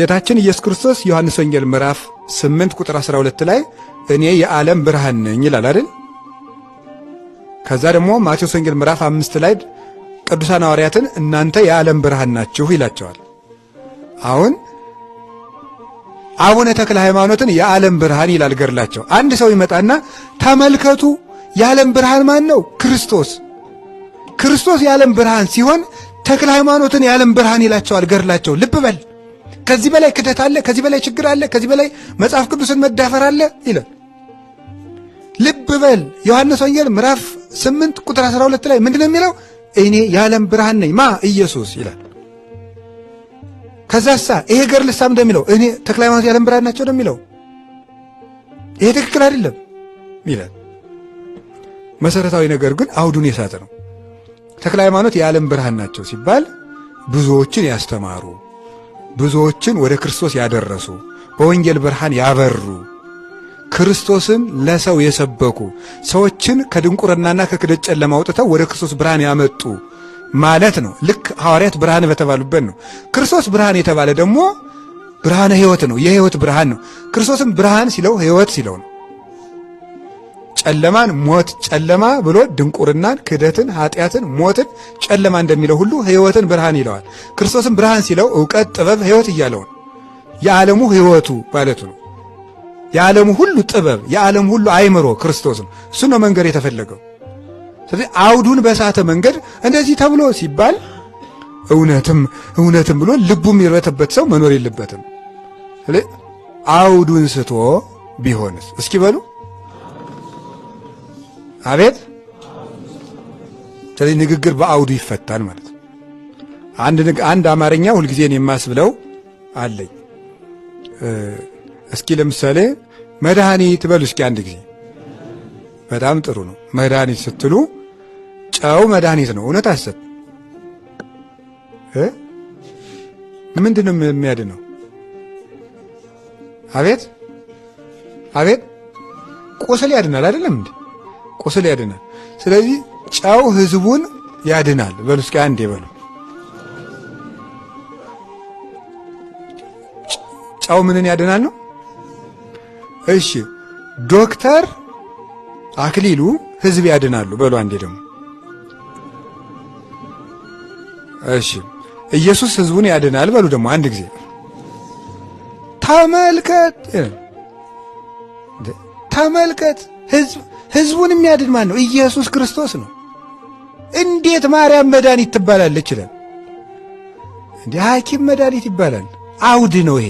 ጌታችን ኢየሱስ ክርስቶስ ዮሐንስ ወንጌል ምዕራፍ 8 ቁጥር 12 ላይ እኔ የዓለም ብርሃን ነኝ ይላል አይደል? ከዛ ደግሞ ማቴዎስ ወንጌል ምዕራፍ 5 ላይ ቅዱሳን ሐዋርያትን እናንተ የዓለም ብርሃን ናችሁ ይላቸዋል። አሁን አቡነ ተክለ ሃይማኖትን የዓለም ብርሃን ይላል ገድላቸው። አንድ ሰው ይመጣና ተመልከቱ የዓለም ብርሃን ማን ነው? ክርስቶስ። ክርስቶስ የዓለም ብርሃን ሲሆን ተክለ ሃይማኖትን የዓለም ብርሃን ይላቸዋል ገድላቸው። ልብ በል። ከዚህ በላይ ክደት አለ? ከዚህ በላይ ችግር አለ? ከዚህ በላይ መጽሐፍ ቅዱስን መዳፈር አለ? ይላል። ልብ በል። ዮሐንስ ወንጌል ምዕራፍ 8 ቁጥር 12 ላይ ምንድነው የሚለው? እኔ የዓለም ብርሃን ነኝ። ማ? ኢየሱስ ይላል። ከዛሳ ይሄ ገድልሳ እንደሚለው እኔ ተክለ ሃይማኖት የዓለም ብርሃን ናቸው እንደሚለው ይሄ ትክክል አይደለም ይላል። መሰረታዊ ነገር ግን አውዱን የሳተ ነው። ተክለ ሃይማኖት የዓለም ብርሃን ናቸው ሲባል ብዙዎችን ያስተማሩ፣ ብዙዎችን ወደ ክርስቶስ ያደረሱ፣ በወንጌል ብርሃን ያበሩ፣ ክርስቶስን ለሰው የሰበኩ፣ ሰዎችን ከድንቁርናና ከክደት ጨለማ አውጥተው ወደ ክርስቶስ ብርሃን ያመጡ ማለት ነው። ልክ ሐዋርያት ብርሃን በተባሉበት ነው። ክርስቶስ ብርሃን የተባለ ደግሞ ብርሃነ ሕይወት ነው። የሕይወት ብርሃን ነው። ክርስቶስም ብርሃን ሲለው ሕይወት ሲለው ነው። ጨለማን ሞት ጨለማ ብሎ ድንቁርናን፣ ክደትን፣ ኃጢአትን፣ ሞትን ጨለማ እንደሚለው ሁሉ ሕይወትን ብርሃን ይለዋል። ክርስቶስም ብርሃን ሲለው ዕውቀት፣ ጥበብ፣ ሕይወት እያለው ነው። የዓለሙ ሕይወቱ ማለቱ ነው። የዓለሙ ሁሉ ጥበብ፣ የዓለሙ ሁሉ አእምሮ ክርስቶስ ነው። እሱ ነው መንገድ የተፈለገው። ስለዚህ አውዱን በሳተ መንገድ እንደዚህ ተብሎ ሲባል እውነትም ብሎ ልቡ የሚርበተበት ሰው መኖር የለበትም። ስለዚህ አውዱን ስቶ ቢሆንስ እስኪ በሉ አቤት። ስለዚህ ንግግር በአውዱ ይፈታል ማለት ነው። አንድ አማርኛ ሁልጊዜን የማስብለው አለኝ። እስኪ ለምሳሌ መድኃኒት በሉ እስኪ አንድ ጊዜ። በጣም ጥሩ ነው። መድኃኒት ስትሉ ጨው መድኃኒት ነው። እውነት አሰብ ምንድን ነው የሚያድነው? አቤት አቤት። ቁስል ያድናል አይደለም እንዴ? ቁስል ያድናል። ስለዚህ ጨው ህዝቡን ያድናል በሉ እስኪ አንዴ በሉ። ጨው ምንን ያድናል ነው? እሺ ዶክተር አክሊሉ ህዝብ ያድናሉ በሉ አንዴ ደግሞ። እሺ ኢየሱስ ህዝቡን ያድናል በሉ ደግሞ አንድ ጊዜ። ተመልከት ህዝቡን የሚያድን ማን ነው? ኢየሱስ ክርስቶስ ነው። እንዴት ማርያም መድኃኒት ትባላለች ይላል እንዴ? ሐኪም መድኃኒት ይባላል። አውድ ነው ይሄ።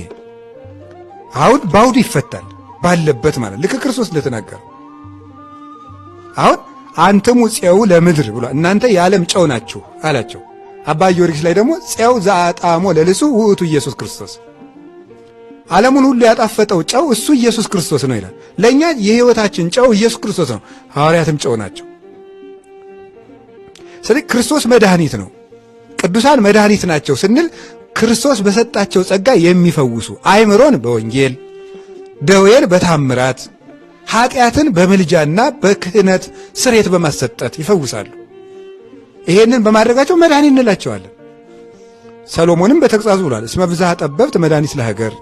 አውድ በአውድ ይፈታል ባለበት ማለት ልክ ክርስቶስ እንደተናገረው። አሁን አንተሙ ፄው ለምድር ብሏል። እናንተ የዓለም ጨው ናችሁ አላቸው። አባ ጊዮርጊስ ላይ ደግሞ ፄው ዘአጣሞ ለልሱ ውእቱ ኢየሱስ ክርስቶስ፣ ዓለሙን ሁሉ ያጣፈጠው ጨው እሱ ኢየሱስ ክርስቶስ ነው ይላል። ለእኛ የሕይወታችን ጨው ኢየሱስ ክርስቶስ ነው። ሐዋርያትም ጨው ናቸው። ስለዚህ ክርስቶስ መድኃኒት ነው። ቅዱሳን መድኃኒት ናቸው ስንል ክርስቶስ በሰጣቸው ጸጋ የሚፈውሱ፣ አእምሮን በወንጌል ደዌን በታምራት ኃጢአትን በምልጃና በክህነት ስሬት በማሰጠት ይፈውሳሉ። ይሄንን በማድረጋቸው መድኃኒት እንላቸዋለን። ሰሎሞንም በተግሣጹ ብሏል፣ እስመ ብዝኃ ጠበብት መድኃኒት ለሀገር፣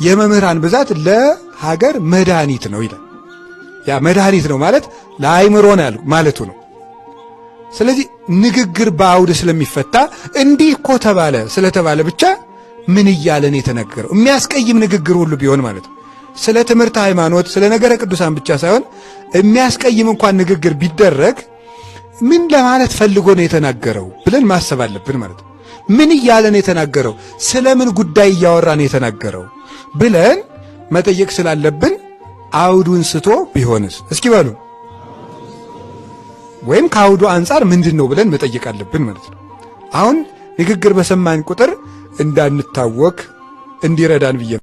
የመምህራን ብዛት ለሀገር መድኃኒት ነው ይላል። ያ መድኃኒት ነው ማለት ለአእምሮ ነው ማለቱ ነው። ስለዚህ ንግግር በአውድ ስለሚፈታ እንዲህ እኮ ተባለ ስለተባለ ብቻ ምን እያለን የተነገረው የሚያስቀይም ንግግር ሁሉ ቢሆን ማለት ነው። ስለ ትምህርት ሃይማኖት፣ ስለ ነገረ ቅዱሳን ብቻ ሳይሆን የሚያስቀይም እንኳን ንግግር ቢደረግ ምን ለማለት ፈልጎ ነው የተናገረው ብለን ማሰብ አለብን ማለት ነው። ምን እያለን የተናገረው፣ ስለምን ጉዳይ እያወራ ነው የተናገረው ብለን መጠየቅ ስላለብን አውዱን ስቶ ቢሆንስ እስኪ በሉ። ወይም ከአውዱ አንጻር ምንድን ነው ብለን መጠየቅ አለብን ማለት ነው። አሁን ንግግር በሰማን ቁጥር እንዳንታወክ እንዲረዳን ብዬ